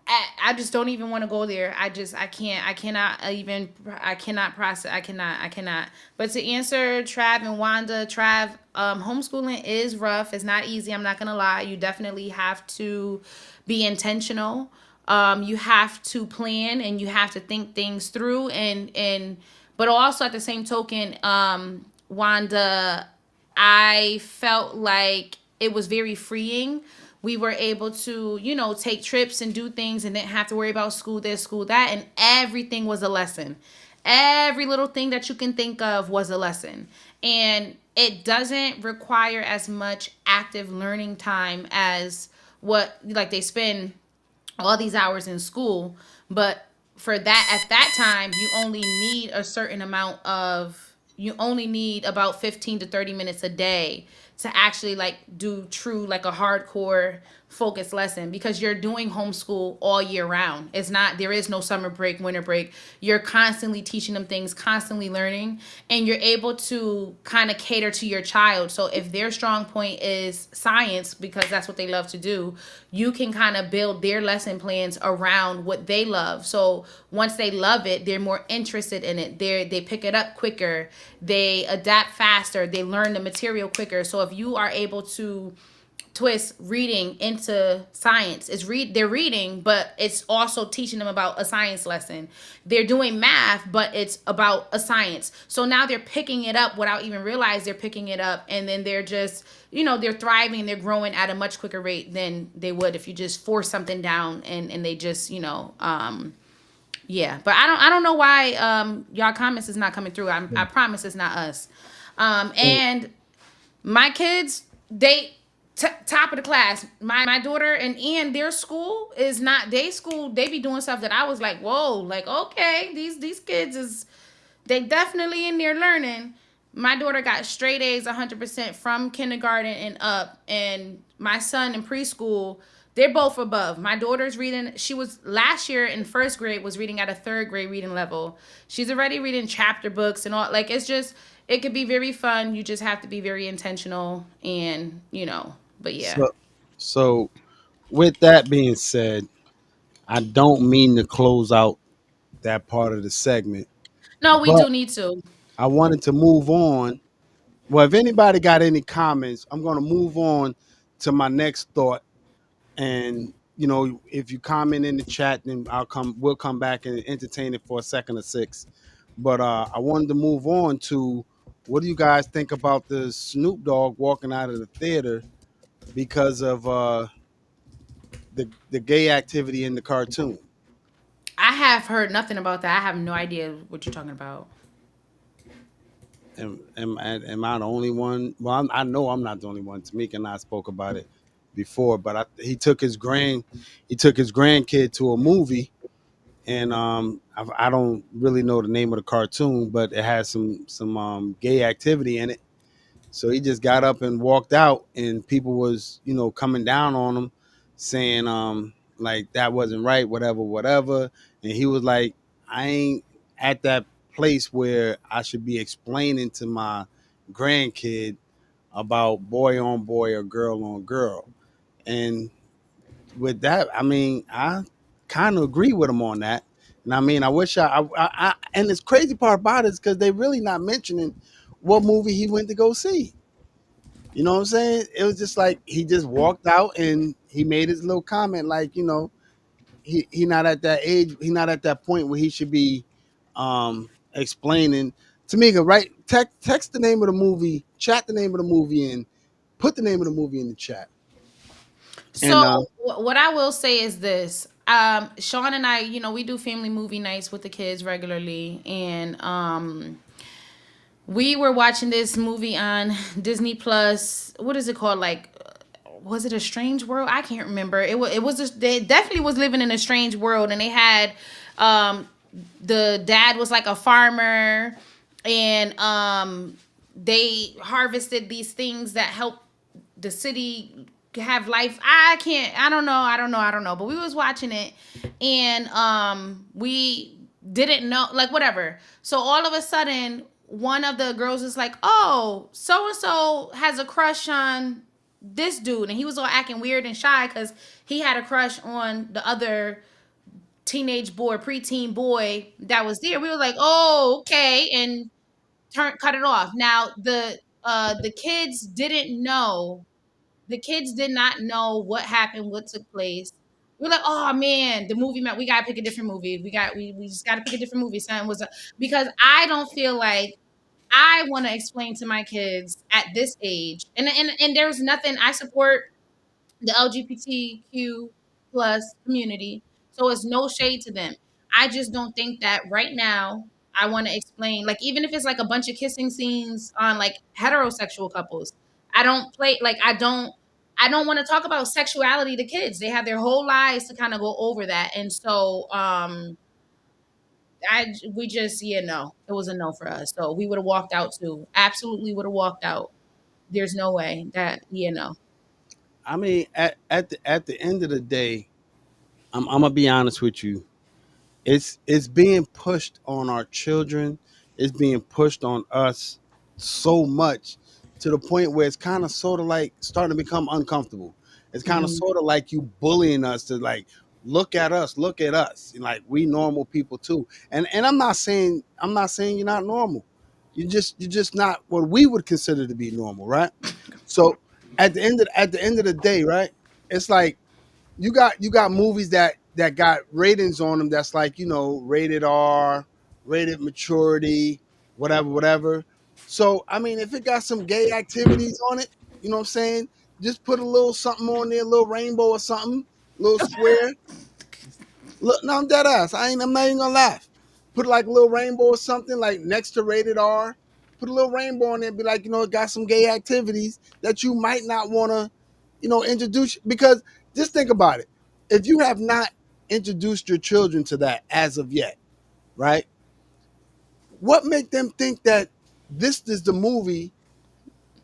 I just don't even want to go there. I can't. I cannot process. I cannot. But to answer Trav and Wanda, Trav, homeschooling is rough. It's not easy. I'm not going to lie. You definitely have to be intentional. You have to plan, and you have to think things through. But also at the same token, Wanda, I felt like it was very freeing. We were able to, take trips and do things and didn't have to worry about school this, school that, and everything was a lesson. Every little thing that you can think of was a lesson. And it doesn't require as much active learning time as what, like, they spend all these hours in school. But for that, at that time, you only need about 15 to 30 minutes a day to actually, like, do true, like, a hardcore focused lesson, because you're doing homeschool all year round. There is no summer break, winter break. You're constantly teaching them things, constantly learning, and you're able to kind of cater to your child. So if their strong point is science, because that's what they love to do, you can kind of build their lesson plans around what they love. So once they love it, they're more interested in it. They pick it up quicker, they adapt faster, they learn the material quicker. So if you are able to twist reading into science, they're reading, but it's also teaching them about a science lesson. They're doing math, but it's about a science. So now they're picking it up without even realize they're picking it up, and then they're just, they're thriving, they're growing at a much quicker rate than they would if you just force something down, and they just, yeah. But I don't know why y'all comments is not coming through. I promise it's not us. And my kids, top of the class. My daughter and Ian, their school is not, they be doing stuff that I was like, whoa, like, okay, these kids is They definitely in there learning. My daughter got straight A's 100% from kindergarten and up, and my son in preschool, they're both above. My daughter's reading, she was last year in first grade, was reading at a third grade reading level. She's already reading chapter books and all. Like, it's just, it could be very fun. You just have to be very intentional and, but yeah. So, so with that being said, I don't mean to close out that part of the segment, No, we but do need to. I wanted to move on. Well, if anybody got any comments, I'm going to move on to my next thought. And if you comment in the chat, then we'll come back and entertain it for a second or six. But I wanted to move on to, what do you guys think about the Snoop Dogg walking out of the theater because of the gay activity in the cartoon? I have heard nothing about that. I have no idea what you're talking about. Am I the only one? Well, I know I'm not the only one. Tamika and I spoke about it before, but he took his grandkid to a movie, and I don't really know the name of the cartoon, but it has some gay activity in it. So he just got up and walked out, and people was coming down on him, saying like that wasn't right, whatever, whatever. And he was like, I ain't at that place where I should be explaining to my grandkid about boy on boy or girl on girl. And with that, I mean, I kind of agree with him on that. And I mean, I wish and this crazy part about it is because they really not mentioning what movie he went to go see. You know what I'm saying? It was just like he just walked out and he made his little comment, like, he not at that age, he not at that point where he should be explaining. Tamika, right? Text the name of the movie, chat the name of the movie, and put the name of the movie in the chat. And So what I will say is this. Sean and I, we do family movie nights with the kids regularly, and we were watching this movie on Disney Plus. What is it called? Like, was it A Strange World? I can't remember. They definitely was living in a strange world, and they had um the dad was like a farmer, and they harvested these things that help the city have life. I don't know, but we was watching it, and we didn't know, like, whatever. So all of a sudden, one of the girls was like, oh, so and so has a crush on this dude, and he was all acting weird and shy because he had a crush on the other teenage boy, preteen boy that was there. We were like, oh, okay, and cut it off. Now the kids didn't know. The kids did not know what happened, what took place. We're like, oh man, the movie man, we gotta pick a different movie. We just gotta pick a different movie. Son was because I don't feel like I want to explain to my kids at this age, and there's nothing. I support the LGBTQ plus community. So it's no shade to them. I just don't think that right now I want to explain, like, even if it's like a bunch of kissing scenes on like heterosexual couples. I don't want to talk about sexuality to kids. They have their whole lives to kind of go over that. And so we just, no. It was a no for us. So we would have walked out too. Absolutely would have walked out. There's no way that, no. I mean, at the end of the day, I'm gonna be honest with you. It's being pushed on our children. It's being pushed on us so much to the point where it's kind of sort of like starting to become uncomfortable. It's kind of Mhm. sort of like you bullying us to, like, look at us, and like we normal people too. And I'm not saying you're not normal. You're just not what we would consider to be normal, right? So at the end of the day, right? It's like you got movies that got ratings on them that's like, rated R, rated maturity, whatever, whatever. So I mean, if it got some gay activities on it, you know what I'm saying? Just put a little something on there, a little rainbow or something, a little square. Look, no, I'm dead ass. I'm not even gonna laugh. Put like a little rainbow or something like next to rated R. Put a little rainbow on there, and be like, it got some gay activities that you might not want to, introduce, because just think about it. If you have not introduced your children to that as of yet, right? What make them think that this is the movie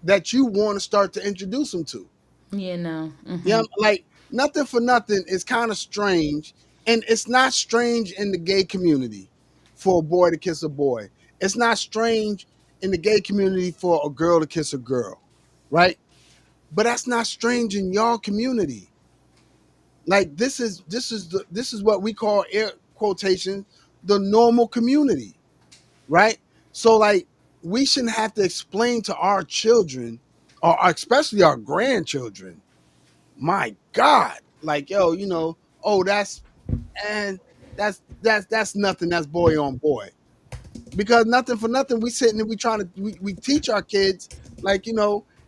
that you want to start to introduce them to? Yeah, no. Yeah, like Nothing for Nothing is kind of strange, and it's not strange in the gay community for a boy to kiss a boy. It's not strange in the gay community for a girl to kiss a girl, right? But that's not strange in y'all community. Like this is what we call air quotation the normal community, right? So like we shouldn't have to explain to our children, or especially our grandchildren, my God, like yo, oh and that's nothing. That's boy on boy. Because Nothing for Nothing, we sitting and we trying to we teach our kids like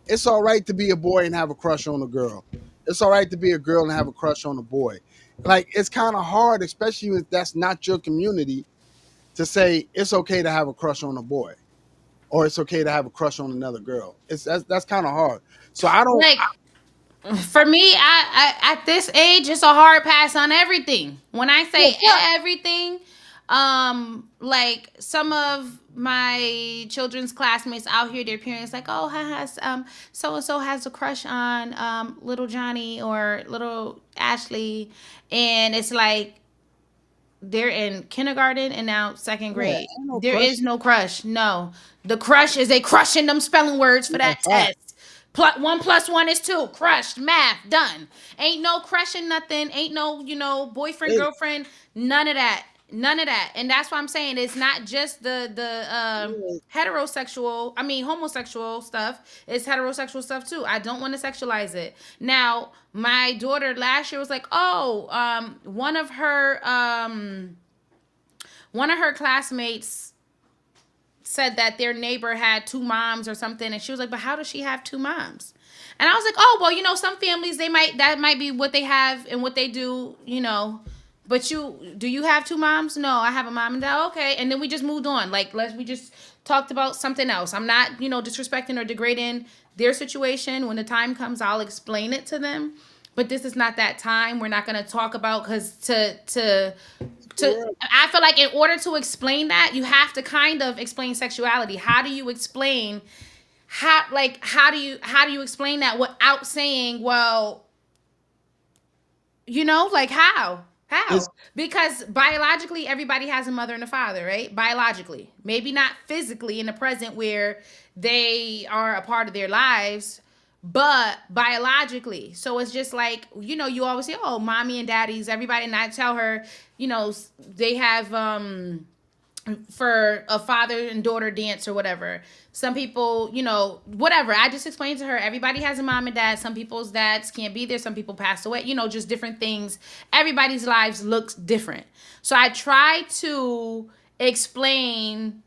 it's all right to be a boy and have a crush on a girl. It's all right to be a girl and have a crush on a boy. Like it's kind of hard, especially if that's not your community, to say it's okay to have a crush on a boy or it's okay to have a crush on another girl. That's kind of hard. So I don't. Like for me, I at this age, it's a hard pass on everything. When I say everything, like some of my children's classmates out here, their parents like, oh, has so and so has a crush on little Johnny or little Ashley, and it's like they're in kindergarten and now second Yeah, grade. ain't no There crush. is no crush. No, the crush is a crushing them spelling words for Yeah, that fact. test. One plus one is two. Crushed. Math done. Ain't no crushing nothing. Ain't no boyfriend Hey, girlfriend. None of that. None of that. And that's why I'm saying it's not just the yeah, heterosexual. I mean homosexual stuff. It's heterosexual stuff too. I don't want to sexualize it. Now my daughter last year was like, oh, one of her classmates said that their neighbor had two moms or something, and she was like, but how does she have two moms? And I was like, oh well, some families, that might be what they have and what they do, but do you have two moms? No, I have a mom and dad. Okay. And then we just moved on. Like we just talked about something else. I'm not disrespecting or degrading their situation. When the time comes, I'll explain it to them, but this is not that time. We're not going to talk about, because correct. I feel like in order to explain that, you have to kind of explain sexuality. How do you explain how do you explain that without saying, well, like how? It's Because biologically everybody has a mother and a father, right? Biologically. Maybe not physically in the present where they are a part of their lives, but biologically. So it's just like, you always say, oh, mommy and daddies, everybody, and I tell her, they have for a father and daughter dance or whatever. Some people, whatever. I just explained to her, everybody has a mom and dad. Some people's dads can't be there. Some people pass away, just different things. Everybody's lives looks different. So I try to explain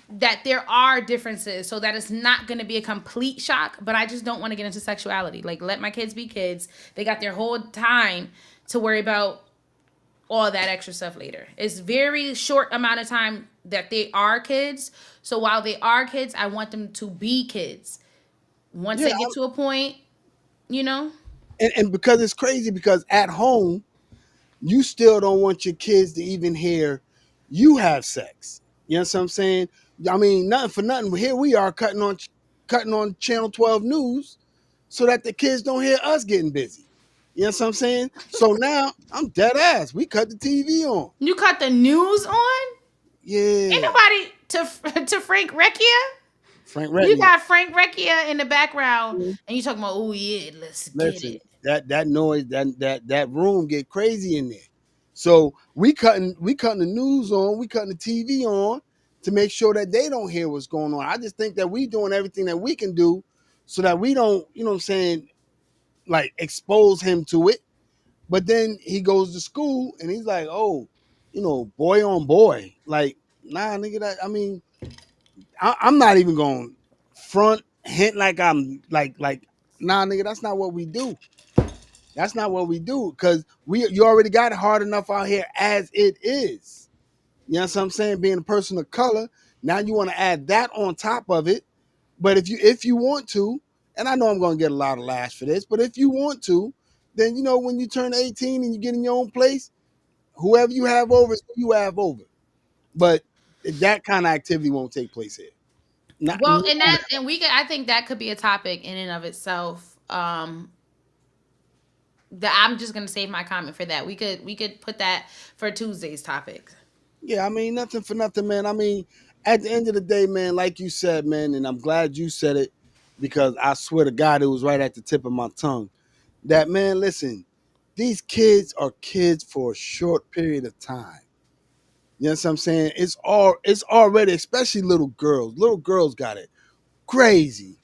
that there are differences so that it's not going to be a complete shock, but I just don't want to get into sexuality. Like, let my kids be kids. They got their whole time to worry about all that extra stuff later. It's very short amount of time that they are kids. So while they are kids, I want them to be kids. Once yeah, they get to a point, you know, and because it's crazy because at home you still don't want your kids to even hear you have sex. You know what I'm saying? I mean, nothing for nothing. Here we are cutting on Channel 12 News so that the kids don't hear us getting busy. You know what I'm saying? So now I'm dead ass. We cut the TV on. you cut the news on. Ain't Yeah, nobody to Frank Recchia. Frank You Reznor. got Frank Recchia in the background, and you talking about, oh yeah, let's get Listen, it. that noise, that room get crazy in there. So we cutting the news on, we cutting the TV on to make sure that they don't hear what's going on. I just think that we doing everything that we can do so that we don't, you know what I'm saying, like expose him to it. But then he goes to school and he's like, oh, boy on boy. Like, nah, nigga, I mean, I'm not even going front hint like I'm like nah, nigga, that's not what we do. That's not what we do because you already got it hard enough out here as it is. You know what I'm saying? Being a person of color, now you want to add that on top of it. But if you want to, and I know I'm going to get a lot of lash for this, but if you want to, then when you turn 18 and you get in your own place, whoever you have over is who you have over. But that kind of activity won't take place here. Not, Well, and we could, I think that could be a topic in and of itself. That I'm just gonna save my comment for that. We could put that for Tuesday's topic. yeah, I mean, nothing for nothing, man. I mean, at the end of the day, man, like you said, man, and I'm glad you said it because I swear to God, it was right at the tip of my tongue. That man, listen, these kids are kids for a short period of time. You know what I'm saying? It's already, especially little girls. Little girls got it crazy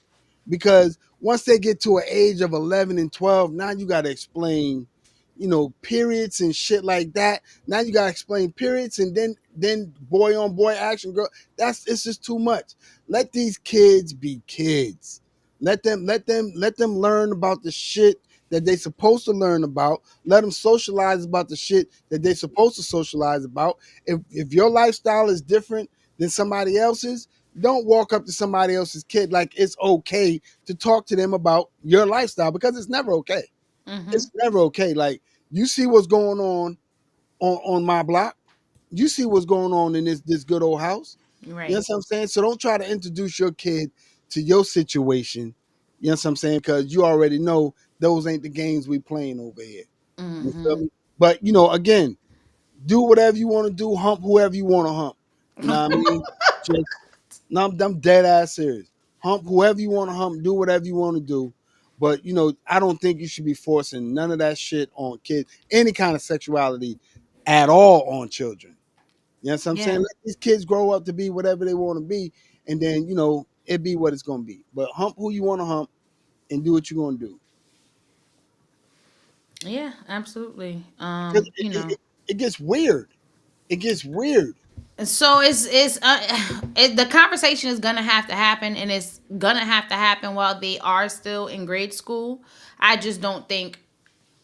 because once they get to an age of 11 and 12, now you got to explain, periods and shit like that. Now you got to explain periods and then boy on boy action, girl. It's just too much. Let these kids be kids. Let them learn about the shit that they supposed to learn about. Let them socialize about the shit that they supposed to socialize about. If your lifestyle is different than somebody else's, don't walk up to somebody else's kid like it's okay to talk to them about your lifestyle because it's never okay. Mm-hmm. It's never okay. Like you see what's going on my block. You see what's going on in this good old house. You know Right. what I'm saying? So don't try to introduce your kid to your situation. You know what I'm saying? Because you already know those ain't the games we playing over here. You feel Mm-hmm. me? But again, do whatever you want to do, hump whoever you want to hump. You know what I mean? Just no, I'm dead ass serious. Hump whoever you want to hump, do whatever you want to do. But I don't think you should be forcing none of that shit on kids, any kind of sexuality at all on children. You know what I'm saying? Yeah. Let these kids grow up to be whatever they want to be, and then it be what it's gonna be. But hump who you want to hump and do what you're gonna do. Yeah, absolutely. Because it gets weird. It gets weird. So the conversation is gonna have to happen, and it's gonna have to happen while they are still in grade school. I just don't think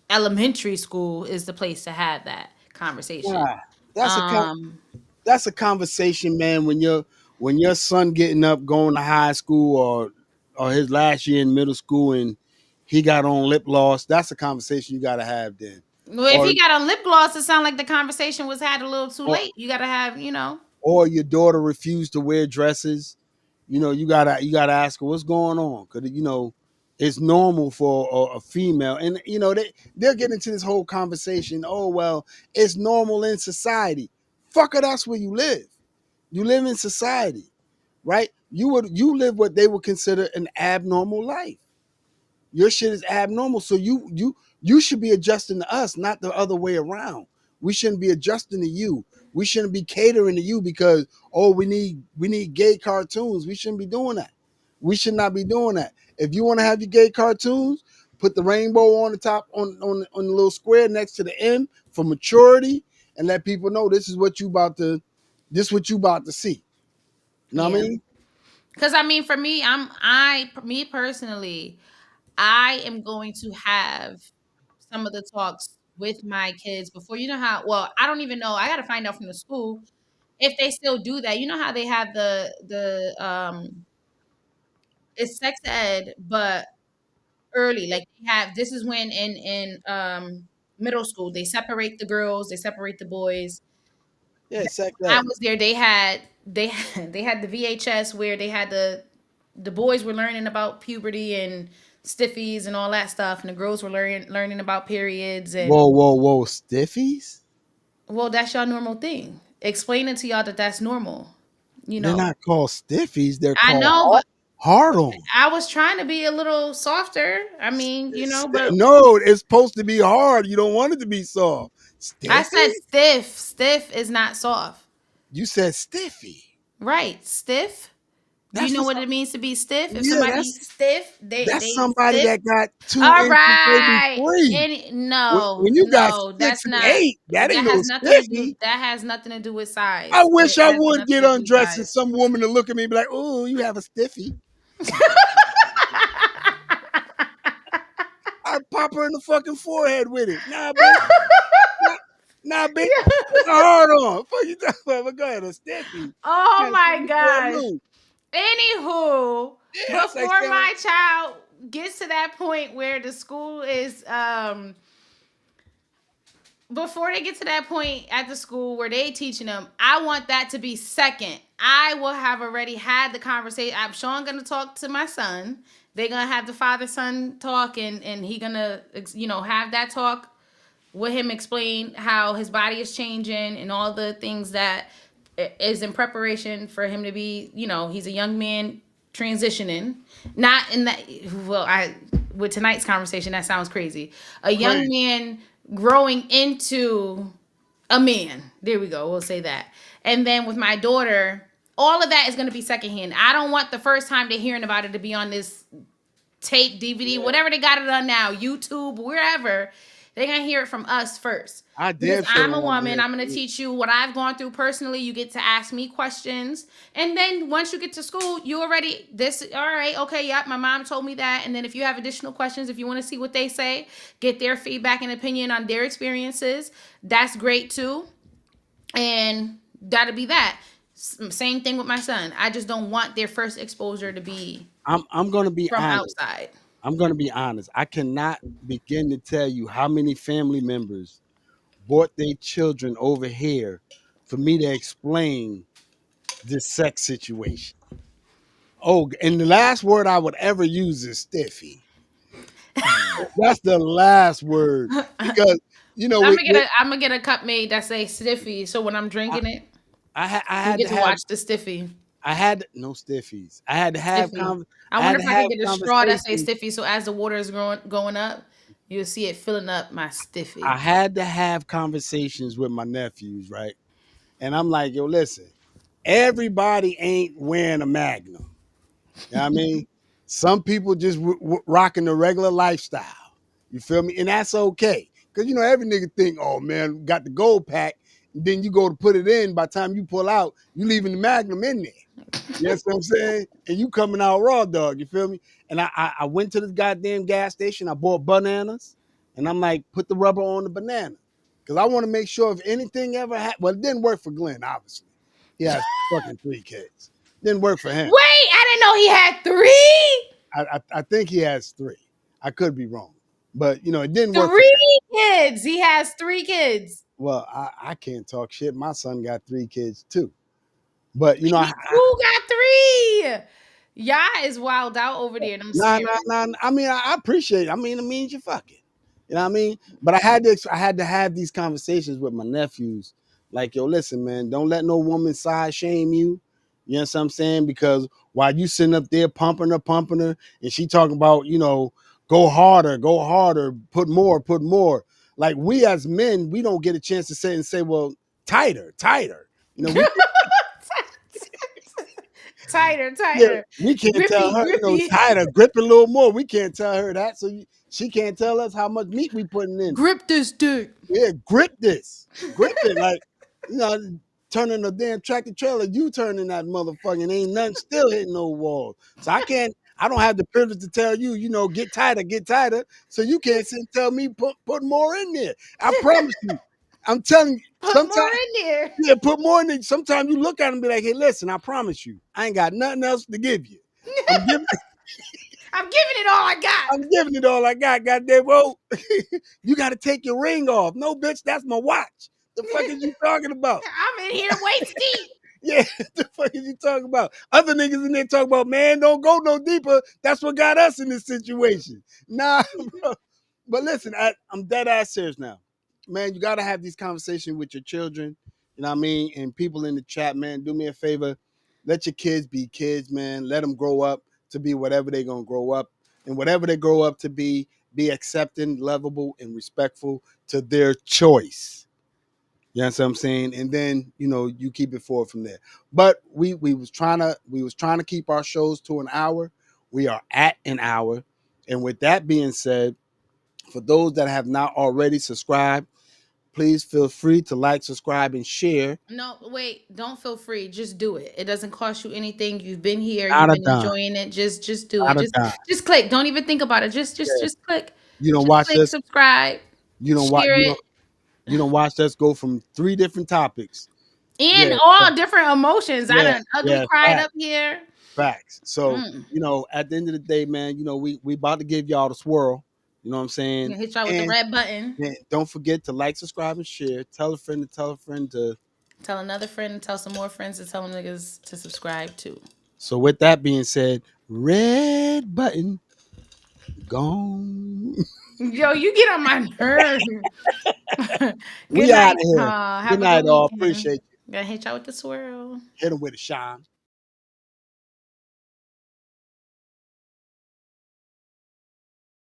elementary school is the place to have that conversation. Nah, that's a Um, that's a conversation, man. When your son getting up, going to high school or his last year in middle school, and he got on lip gloss, that's a conversation you got to have then. well, if Or he got on lip gloss, it sounds like the conversation was had a little too or late. You gotta have. or your daughter refused to wear dresses. You gotta ask her what's going on because it's normal for a female, and they'll get into this whole conversation. Oh well, it's normal in society. Fucker, that's where you live. You live in society, right? You live what they would consider an abnormal life. Your shit is abnormal, so you should be adjusting to us, not the other way around. We shouldn't be adjusting to you. We shouldn't be catering to you because we need gay cartoons. We shouldn't be doing that. We should not be doing that. If you want to have your gay cartoons, put the rainbow on the top on the little square next to the M for maturity, and let people know this what you about to see. You know what I Yeah, mean? because I mean, for me, me personally, I am going to have some of the talks with my kids before. You know how? Well, I don't even know. I got to find out from the school if they still do that. You know how they have the it's sex ed, but early. Like they have this is when in middle school they separate the girls, they separate the boys. Yeah, sack I that. was there. They had the VHS where they had the boys were learning about puberty and stiffies and all that stuff, and the girls were learning about periods and Whoa, whoa, whoa, stiffies? well, that's y'all normal thing. Explaining to y'all that that's normal. You They're know, not called stiffies. They're I called know, but hard on. I was trying to be a little softer. I mean, but No, it's supposed to be hard. You don't want it to be soft. I said Stiffy? stiff. Stiff is not soft. You said stiffy. Right. Stiff. Do you That's know for what some. it means to be stiff? If Yeah, somebody's stiff, that's they somebody stiff. that got 2 inches, All maybe right. three. Any When, no, when you got no, 6 that's and not 8, that ain't that no has nothing to do stiffy. with I size. wish It I has would nothing get to do with undressed and size. some woman to look at me and be like, "Oh, you have a stiffy." I'd pop her in the fucking forehead with it. Nah, bitch. Nah, nah, bitch. It's a hard on. Fuck you talking about? But go ahead, a stiffy. Oh Yeah, my 24 gosh. loose. Anywho, Yeah, that's like before saying, my child gets to that point where the school is before they get to that point at the school where they teaching them, I want that to be second. I will have already had the conversation. I'm sure I'm gonna talk to my son. They're gonna have the father son talk, and he gonna have that talk with him, explain how his body is changing and all the things that is in preparation for him to be. He's a young man transitioning. Not in that. Well, I with tonight's conversation, that sounds crazy. A young Crazy. man growing into a man. There we go. We'll say that. And then with my daughter, all of that is going to be secondhand. I don't want the first time they're hearing about it to be on this tape, DVD, Yeah. whatever they got it on now, YouTube, wherever. They're going to hear it from us first. I Because damn sure I'm a don't want to woman, hear I'm going to teach you what I've gone through personally. You get to ask me questions. And then once you get to school, you already, all right, okay, yep, my mom told me that. And then if you have additional questions, if you want to see what they say, get their feedback and opinion on their experiences, that's great too. And that'll be that. Same thing with my son. I just don't want their first exposure to be I'm gonna be from honest. outside. I'm gonna be honest. I cannot begin to tell you how many family members brought their children over here for me to explain this sex situation. Oh, and the last word I would ever use is stiffy. That's the last word because I'm gonna get a cup made that say stiffy. So when I'm I, drinking it, I you had get to to have watch the stiffy. no stiffies. I had to have Stiffy. I I had wonder to if I could have get a straw that says conversations. stiffy. So as the water is going up, you'll see it filling up my stiffy. I had to have conversations with my nephews, right? And I'm like, yo, listen, everybody ain't wearing a Magnum. You know what I mean? Some people just rocking the regular lifestyle. You feel me? And that's okay. Because, every nigga think, oh, man, got the gold pack. And then you go to put it in. By the time you pull out, you leaving the Magnum in there. You know what I'm saying? And you coming out raw, dog. You feel me? And I went to the goddamn gas station. I bought bananas. And I'm like, put the rubber on the banana. Because I want to make sure if anything ever happened. Well, it didn't work for Glenn, obviously. He has fucking 3 kids. Didn't work for him. Wait, I didn't know he had three. I think he has 3. I could be wrong. But, it didn't work for him. 3 kids. He has 3 kids. Well, I can't talk shit. My son got 3 kids too. But, Who got 3? Y'all is wild out over there. And I'm nah, serious. I mean, I appreciate it. I mean, it means you fucking. You know what I mean? But I had to have these conversations with my nephews. Like, yo, listen, man, don't let no woman side shame you. You know what I'm saying? Because while you sitting up there pumping her, and she talking about, go harder, put more. Like we as men, we don't get a chance to say, well, tighter. We Tighter, Yeah, tighter. we can't tell Grippy, her, grippy. tighter, grip a little more. We can't tell her that, so she can't tell us how much meat we putting in. Grip this dick. Yeah, grip this, grip it, like you know, turning a damn tractor trailer, you turning that motherfucking ain't nothing still hitting no wall. So I don't have the privilege to tell you, get tighter. So you can't sit and tell me put more in there. I promise you. I'm telling you, Put more sometimes in there. yeah, put more in it. Sometimes you look at them and be like, hey, listen, I promise you, I ain't got nothing else to give you. I'm giving I'm giving it all I got. I'm giving it all I got, goddamn. Well, you gotta take your ring off. No, bitch, that's my watch. The fuck is you talking about? I'm in here waist deep. Yeah, the fuck is you talking about? Other niggas in there talk about, man, don't go no deeper. That's what got us in this situation. Nah, bro. But listen, I'm dead ass serious now. Man, you gotta have these conversations with your children. You know what I mean? And people in the chat, man, do me a favor. Let your kids be kids, man. Let them grow up to be whatever they're gonna grow up. And whatever they grow up to be accepting, lovable, and respectful to their choice. You know what I'm saying? And then, you keep it forward from there. But we was trying to keep our shows to an hour. We are at an hour. And with that being said, for those that have not already subscribed, please feel free to like, subscribe, and share. No, wait, don't feel free. Just do it. It doesn't cost you anything. You've been here, Not you've a been dime. enjoying it. Just do it. Not a Just dime. just click. Don't even think about it. Just Yeah. just click. You don't Just watch click us. subscribe. You don't watch. Share it. You don't watch us go from 3 different topics. And Yeah. all different emotions. I Yeah. done ugly Yeah. cried up here. Facts. So, Mm. at the end of the day, man, we about to give y'all the swirl. You know what I'm saying? Hit y'all with the And red button. don't forget to like, subscribe, and share. Tell a friend to. Tell another friend and tell some more friends to tell them niggas to subscribe too. So with that being said, red button gone. Yo, you get on my nerves. We Good out night, of here. Have Good a night, good all. weekend. Appreciate you. Gotta hit y'all with the swirl. Hit him with a shine.